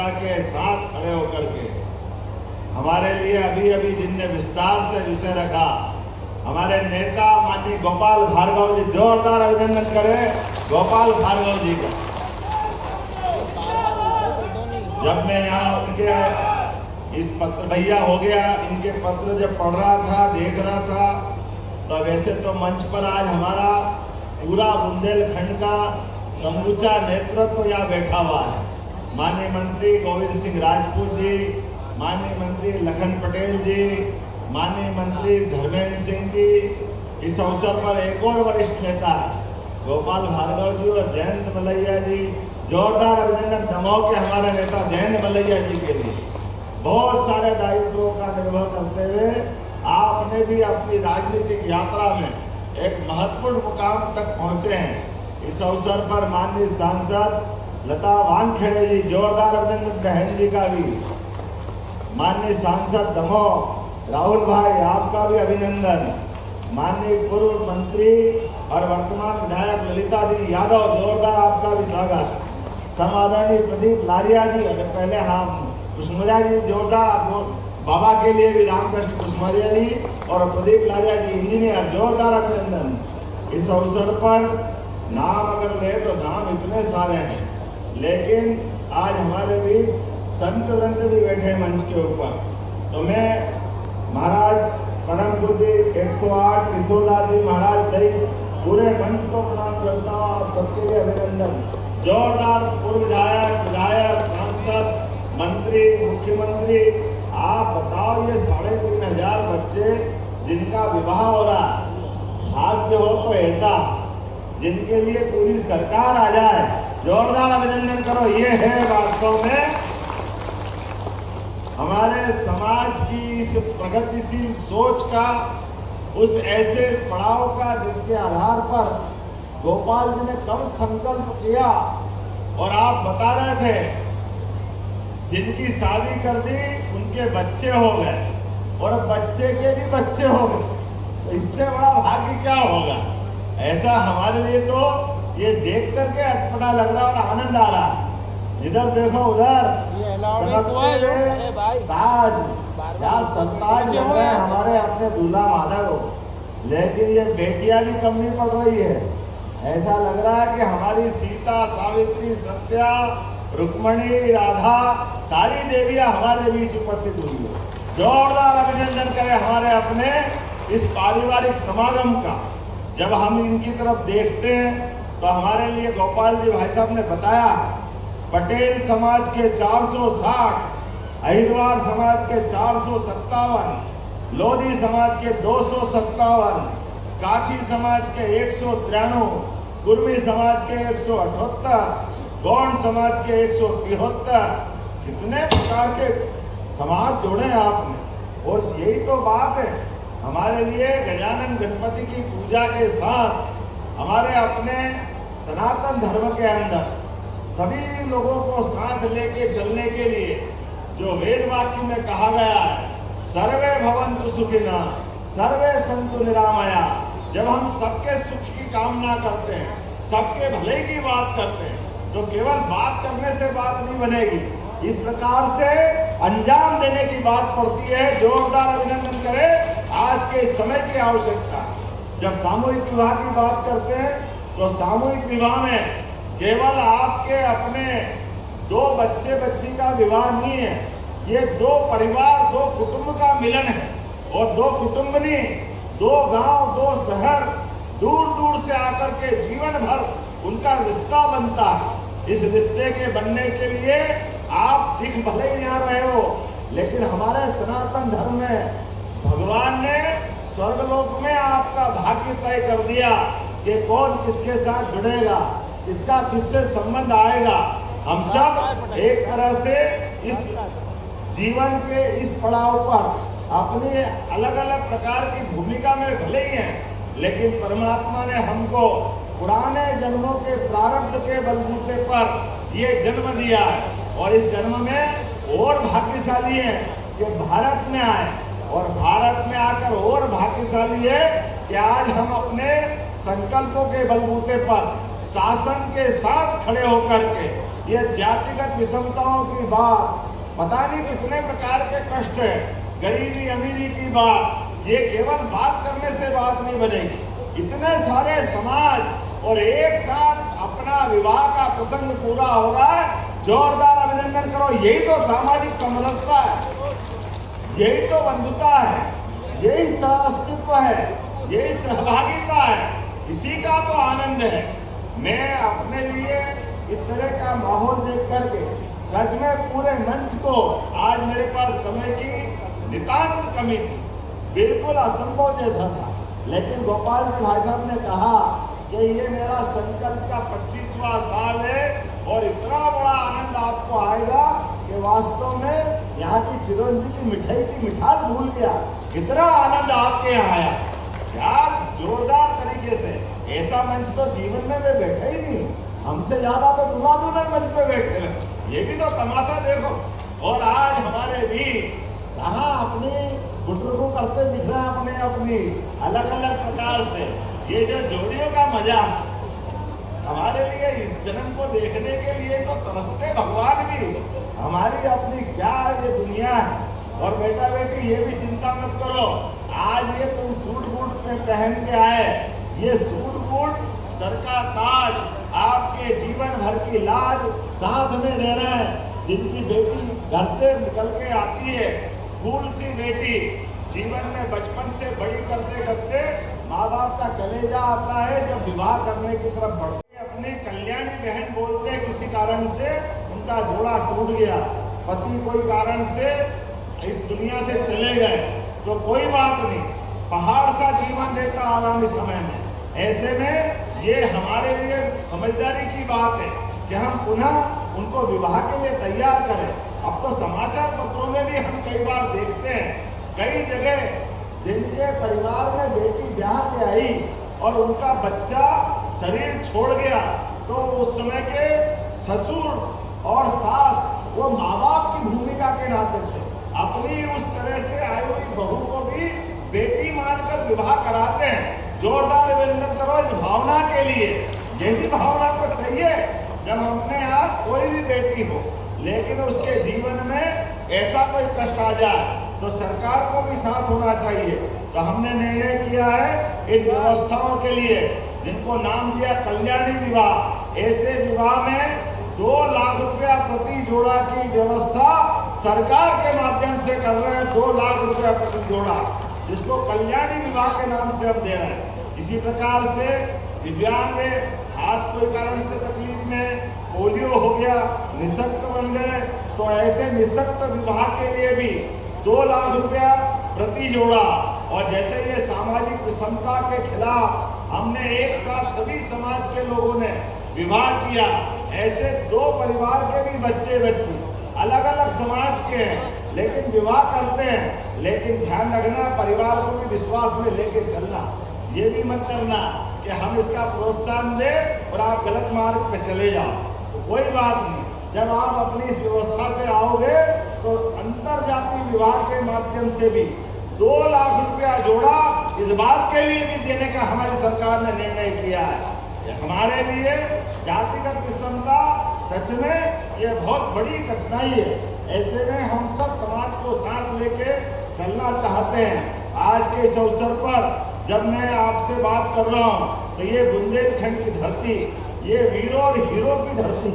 जनता के साथ खड़े होकर के हमारे लिए अभी अभी जिनने विस्तार से विषय रखा, हमारे नेता माननीय गोपाल भार्गव जी, जोरदार अभिनंदन करें गोपाल भार्गव जी का। जब मैं यहाँ उनके इस पत्र भैया हो गया, इनके पत्र जब पढ़ रहा था, देख रहा था, तो वैसे तो मंच पर आज हमारा पूरा बुंदेलखंड का समूचा नेतृत्व यहाँ बैठा हुआ है। माननीय मंत्री गोविंद सिंह राजपूत जी, माननीय मंत्री लखन पटेल जी, माननीय मंत्री धर्मेंद्र सिंह जी, इस अवसर पर एक और वरिष्ठ नेता गोपाल भार्गव जी और जयंत मलैया जी, जोरदार अभिनंदन दमोह के हमारे नेता जयंत मलैया जी के लिए। बहुत सारे दायित्वों का निर्वह करते हुए आपने भी अपनी राजनीतिक यात्रा में एक महत्वपूर्ण मुकाम तक पहुंचे हैं। इस अवसर पर माननीय सांसद लता वानखेड़े जी, जोरदार अभिनंदन बहन जी का भी। माननीय सांसद दमोह राहुल भाई, आपका भी अभिनंदन। माननीय पूर्व मंत्री और वर्तमान विधायक ललिता दी यादव, जोरदार आपका भी स्वागत। समादरणीय प्रदीप लारिया जी, पहले हम कुसुमरिया जी, जोरदार आपको बाबा के लिए भी रामकृष्ण कुसुमरिया जी और प्रदीप लारिया जी इंजीनियर, जोरदार अभिनंदन। इस अवसर पर नाम अगर ले तो नाम इतने सारे हैं, लेकिन आज हमारे बीच संत वृंद भी बैठे मंच के ऊपर। तो मैं महाराज परम पूज्य 108 किशोरदास जी महाराज सहित पूरे मंच को प्रणाम करता हूँ। आप सबके लिए अभिनंदन। जोरदार पूर्व विधायक, सांसद, मंत्री, मुख्यमंत्री, आप बताओ ये 3500 बच्चे जिनका विवाह हो रहा है, भाग्य हो तो ऐसा जिनके लिए पूरी सरकार आ जाए, जोरदार अभिनंदन करो। ये है वास्तव में हमारे समाज की इस प्रगतिशील सोच का, उस ऐसे पड़ाव का जिसके आधार पर गोपाल जी ने कब संकल्प किया। और आप बता रहे थे जिनकी शादी कर दी उनके बच्चे हो गए और बच्चे के भी बच्चे हो गए, तो इससे बड़ा भाग्य क्या होगा। ऐसा हमारे लिए तो ये देख करके अटपटा लग रहा और आनंद आ रहा है। इधर देखो उधर ताज, क्या सरताज लग रहे हैं हमारे अपने दूल्हा माधव को, लेकिन ये बेटियां भी कम नहीं पड़ रही है। ऐसा लग रहा है कि हमारी सीता, सावित्री, सत्या, रुक्मणी, राधा, सारी देवियां हमारे बीच उपस्थित हुई है। जोरदार अभिनंदन करें हमारे अपने इस पारिवारिक समागम का। जब हम इनकी तरफ देखते हैं तो हमारे लिए गोपाल जी भाई साहब ने बताया, पटेल समाज के 460, अहिरवार समाज के 457, लोधी समाज के 257, काछी समाज के 193, कुर्मी समाज के 178, गौंड समाज के 173, कितने प्रकार के समाज जोड़े आपने। और यही तो बात है हमारे लिए। गजानन गणपति की पूजा के साथ हमारे अपने सनातन धर्म के अंदर सभी लोगों को साथ लेके चलने के लिए जो वेद वाक्य में कहा गया है, सर्वे भवन्तु सुखिनः सर्वे सन्तु निरामया। जब हम सबके सुख की कामना करते हैं, सबके भले की बात करते हैं, तो केवल बात करने से बात नहीं बनेगी, इस प्रकार से अंजाम देने की बात पड़ती है। जोरदार अभिनंदन करें आज के समय की आवश्यकता। जब सामूहिक विवाह की बात करते हैं तो सामूहिक विवाह में केवल आपके अपने 2 बच्चे बच्ची का विवाह नहीं है, ये 2 परिवार, 2 कुटुंब का मिलन है। और 2 कुटुंब नहीं, 2 गांव, 2 शहर दूर दूर से आकर के जीवन भर उनका रिश्ता बनता है। इस रिश्ते के बनने के लिए आप दिख भले ही यहाँ रहे हो, लेकिन हमारे सनातन धर्म में भगवान ने स्वर्गलोक में आपका भाग्य तय कर दिया कि कौन किसके साथ जुड़ेगा, किसका किससे संबंध आएगा। हम सब एक तरह से इस जीवन के इस पड़ाव पर अपनी अलग अलग प्रकार की भूमिका में भले ही हैं, लेकिन परमात्मा ने हमको पुराने जन्मों के प्रारब्ध के बलबूते पर ये जन्म दिया है। और इस जन्म में और भाग्यशाली है कि भारत में आए, और भारत में आकर और भाग्यशाली है कि आज हम अपने संकल्पों के बलबूते पर शासन के साथ खड़े होकर के ये जातिगत विषमताओं की बात, पता नहीं कितने प्रकार के कष्ट है, गरीबी अमीरी की बात, ये केवल बात करने से बात नहीं बनेगी। इतने सारे समाज और एक साथ अपना विवाह का प्रसंग पूरा हो रहा है, जोरदार अभिनंदन करो। यही तो सामाजिक समरसता है, यही तो बंधुता है, यही सहअस्तित्व है, यही सहभागिता है, इसी का तो आनंद है। मैं अपने लिए इस तरह का माहौल देख करके सच में पूरे मंच को, आज मेरे पास समय की नितांत कमी थी, बिल्कुल असंभव जैसा था, लेकिन गोपाल जी भाई साहब ने कहा कि ये मेरा संकल्प का 25वां साल है और इतना बड़ा आनंद आपको आएगा कि वास्तव में यहाँ की चिरौंजी की मिठाई की मिठास भूल गया, इतना आनंद आपके यहाँ आया। यार जोरदार तरीके से, ऐसा मंच तो जीवन में वे बैठे ही नहीं, हमसे ज्यादा तो दूल्हा मंच पे बैठे हैं। ये भी तो तमाशा देखो। और आज हमारे भी कहाँ अपनी गुटरगु करते दिख रहे हैं, अपने अपनी अलग अलग प्रकार से। ये जो जोड़ियों का मजा हमारे लिए, इस जन्म को देखने के लिए तो तरसते भगवान भी, हमारी अपनी क्या ये दुनिया है। और बेटा बेटी ये भी चिंता मत करो, आज ये तुम सूट बूट में पहन के आए, ये सूट बूट सर का ताज, आपके जीवन भर की लाज साथ में दे रहे हैं। जिनकी बेटी घर से निकल के आती है, फूल सी बेटी, जीवन में बचपन से बड़ी करते करते माँ बाप का कलेजा आता है जब विवाह करने की तरफ बढ़ते। अपनी कल्याणी बहन बोलते हैं किसी कारण से उनका जोड़ा टूट गया, पति कोई कारण से इस दुनिया से चले गए, तो कोई बात नहीं, पहाड़ सा जीवन देता आगामी समय में। ऐसे में ये हमारे लिए समझदारी की बात है कि हम पुनः उनको विवाह के लिए तैयार करें। अब तो समाचार पत्रों में भी हम कई बार देखते हैं, कई जगह जिनके परिवार में बेटी ब्याह के आई और उनका बच्चा शरीर छोड़ गया, तो उस समय के ससुर और सास वो माँ बाप की भूमिका के नाते से अपनी उस तरह से आई हुई बहू को भी बेटी मानकर विवाह कराते हैं। जोरदार अभिनंदन करो इस भावना के लिए। यही भावना को चाहिए जब अपने यहाँ कोई भी बेटी हो, लेकिन उसके जीवन में ऐसा कोई कष्ट आ जाए तो सरकार को भी साथ होना चाहिए। तो हमने निर्णय किया है इन व्यवस्थाओं के लिए, जिनको नाम दिया कल्याणी विवाह, ऐसे विवाह में 2 लाख रुपया प्रति जोड़ा की व्यवस्था सरकार के माध्यम से कर रहे हैं। 2 लाख रुपया प्रति जोड़ा, जिसको कल्याणी विवाह के नाम से हम दे रहे हैं। इसी प्रकार से दिव्यांग हाथ कोई कारण से तकलीफ में, पोलियो हो गया, निःशक्त बन गए, तो ऐसे निःशक्त विवाह के लिए भी 2 लाख रुपया प्रति जोड़ा। और जैसे ये सामाजिक विषमता के खिलाफ हमने एक साथ सभी समाज के लोगों ने विवाह किया, ऐसे 2 परिवार के भी बच्चे बच्ची अलग अलग समाज के हैं, लेकिन विवाह करते हैं। लेकिन ध्यान रखना, परिवार को भी विश्वास में लेके चलना। ये भी मत करना कि हम इसका प्रोत्साहन दें और आप गलत मार्ग पे चले जाओ, तो कोई बात नहीं। जब आप अपनी इस व्यवस्था से आओगे तो अंतर जाति विवाह के माध्यम से भी 2 लाख रुपया जोड़ा इस बात के लिए भी देने का हमारी सरकार ने निर्णय किया है। हमारे लिए जातिगत विषमता सच में ये बहुत बड़ी कठिनाई है। ऐसे में हम सब समाज को साथ लेके चलना चाहते हैं। आज के इस अवसर पर जब मैं आपसे बात कर रहा हूँ तो ये बुंदेलखंड की धरती, ये वीरों और हीरो की धरती,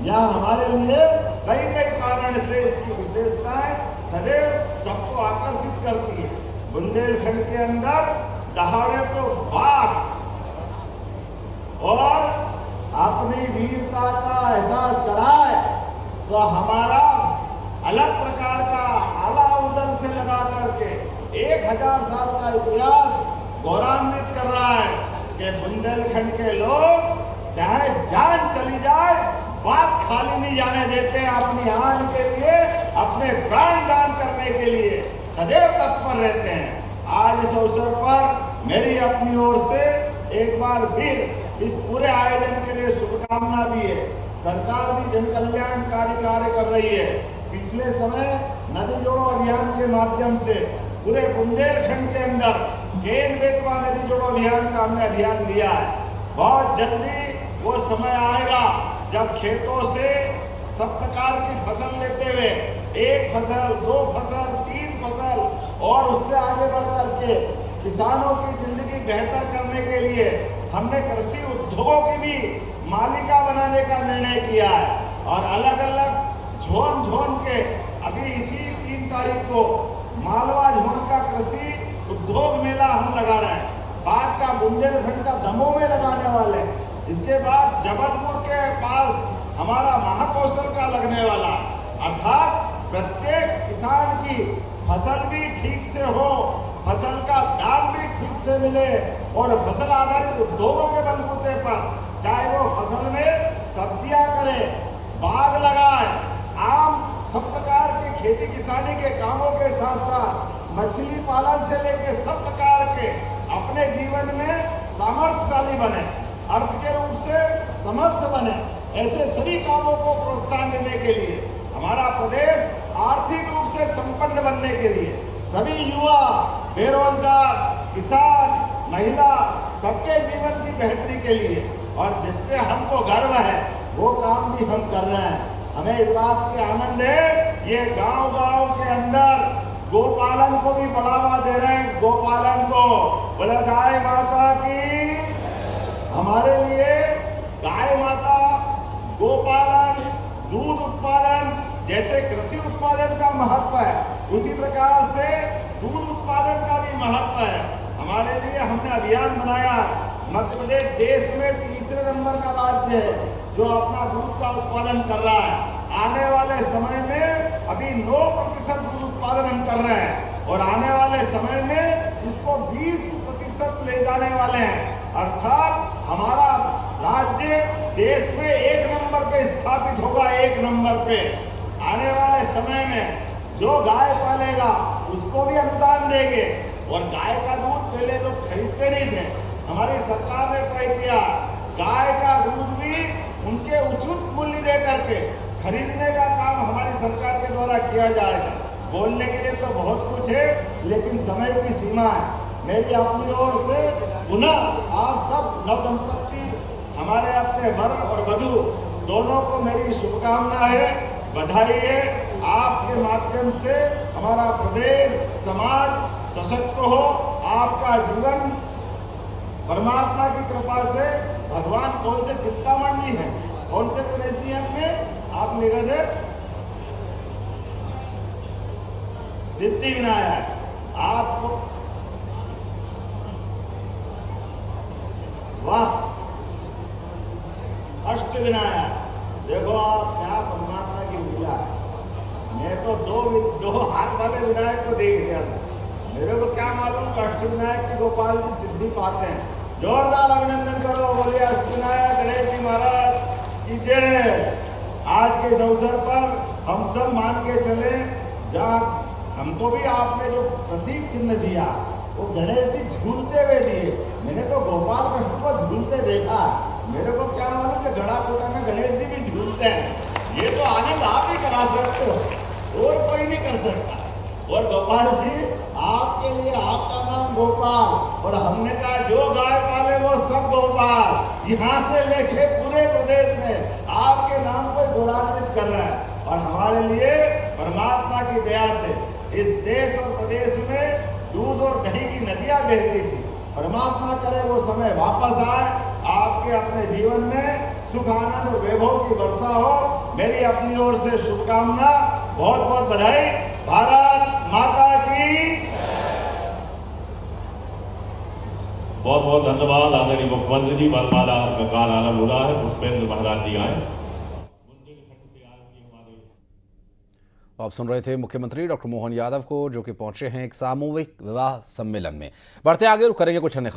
यहाँ हमारे लिए कई कई कारण से इसकी विशेषताएं सदैव सबको आकर्षित करती है। बुंदेलखंड के अंदर दहाड़े को बाघ और अपनी वीरता का एहसास कराए तो हमारा अलग प्रकार का आला उदन से लगा करके 1000 साल का इतिहास गौरवान्वित कर रहा है कि बुंदेलखंड के लोग चाहे जान चली जाए बात खाली नहीं जाने देते, अपनी आन के लिए, अपने प्राण दान करने के लिए सदैव तत्पर रहते हैं। आज इस अवसर पर मेरी अपनी ओर से एक बार फिर इस पूरे आयोजन के लिए शुभकामना भी है। सरकार भी जन कल्याणकारी कार्य कर रही है। पिछले समय नदी जोड़ो अभियान के माध्यम से पूरे बुंदेलखंड के अंदर केन बेतवा नदी जोड़ो अभियान का हमने अभियान लिया है। बहुत जल्दी वो समय आएगा जब खेतों से सब प्रकार की फसल लेते हुए एक फसल, दो फसल, तीन फसल और उससे आगे बढ़ करके किसानों की जिंदगी बेहतर करने के लिए हमने कृषि उद्योगों की भी मालिका बनाने का निर्णय किया है। और अलग अलग झोन के अभी इसी 3 तारीख को मालवा झोन का कृषि उद्योग मेला हम लगा रहे हैं। बाद का बुंदेलखंड का दमोह में लगाने वाले हैं। इसके बाद जबलपुर के पास हमारा महाकौशल का लगने वाला, अर्थात प्रत्येक किसान की फसल भी ठीक से हो, फसल का दाम भी ठीक से मिले और फसल आधारित उद्योगों के बलबूते पर चाहे वो फसल में सब्जियां करे, बाग लगाए, आम सब प्रकार की खेती किसानी के कामों के साथ साथ मछली पालन से लेकर सब प्रकार के अपने जीवन में सामर्थ्यशाली बने, अर्थ के रूप से समर्थ बने। ऐसे सभी कामों को प्रोत्साहन देने के लिए हमारा प्रदेश आर्थिक रूप से संपन्न बनने के लिए सभी युवा, बेरोजगार, किसान, महिला सबके जीवन की बेहतरी के लिए और जिसपे हमको गर्व है वो काम भी हम कर रहे हैं। हमें इस बात की आनंद है, ये गांव-गांव के अंदर गोपालन को भी बढ़ावा दे रहे हैं। गोपालन को बोले गाय माता की, हमारे लिए गाय माता, गोपालन, दूध उत्पादन जैसे कृषि उत्पादन का महत्व है, उसी प्रकार से दूध उत्पादन का भी महत्व है। हमारे लिए हमने अभियान बनाया। मध्य प्रदेश देश में तीसरे नंबर का राज्य है जो अपना दूध का उत्पादन कर रहा है। आने वाले समय में अभी 9% दूध उत्पादन हम कर रहे हैं और आने वाले समय में इसको 20% ले जाने वाले हैं। अर्थात हमारा राज्य देश में 1 नंबर पे स्थापित होगा, 1 नंबर पे। आने वाले समय में जो गाय पालेगा उसको भी अनुदान देंगे और गाय का दूध पहले लोग खरीदते नहीं थे। हमारी सरकार ने तय किया गाय का दूध भी उनके उचित मूल्य दे करके खरीदने का काम हमारी सरकार के द्वारा किया जाएगा। बोलने के लिए तो बहुत कुछ है लेकिन समय की सीमा है। मेरी अपनी ओर से पुनः आप सब नवदंपति हमारे अपने वर और वधू दोनों को मेरी शुभकामना है, बधाई है। आपके माध्यम से हमारा प्रदेश समाज सशक्त हो, आपका जीवन परमात्मा की कृपा से भगवान कौन से चिंतामणि है, कौन से गणेश जी में आप निगत है सिद्धि विनायक, आपको वाह अष्ट विनायक। देखो आप क्या परमात्मा की लीला है। मैं तो दो हाथ वाले विनायक को देख लिया था, मेरे को क्या मालूम अष्ट विनायक की गोपाल जी सिद्धि पाते हैं। जोरदार अभिनंदन करो, बोलिए अष्ट विनायक गणेश जी महाराज की जय। आज के इस अवसर पर हम सब मान के चले, जहाँ हमको भी आपने जो प्रतीक चिन्ह दिया वो गणेश जी झूलते हुए दिए। मैंने तो गोपाल कृष्ण को झूलते देखा, मेरे को क्या मालूम कि गड़ा कोटा में गणेश जी भी झूलते हैं। ये तो आनंद आप ही करा सकते हो और कोई नहीं कर सकता। और गोपाल जी आपके लिए आपका नाम गोपाल और हमने कहा जो गाय पाले वो सब गोपाल। यहाँ से लेके पूरे प्रदेश में आपके नाम को गौरवान्वित कर रहा है और हमारे लिए परमात्मा की दया से इस देश और प्रदेश में दूध और दही की नदियां बहती थी। परमात्मा करे वो समय वापस आए, आपके अपने जीवन में सुख आनंद और वैभव की वर्षा हो। मेरी अपनी ओर से शुभकामना, बहुत बहुत बधाई। भारत माता की बहुत बहुत धन्यवाद। आदरणीय मुख्यमंत्री जी, वरमाला का काल आरंभ हो रहा है। पुष्पेंद्र महाराज जी आए। आप सुन रहे थे मुख्यमंत्री डॉक्टर मोहन यादव को, जो कि पहुंचे हैं एक सामूहिक विवाह सम्मेलन में। बढ़ते आगे रुक करेंगे कुछ अन्य खबर।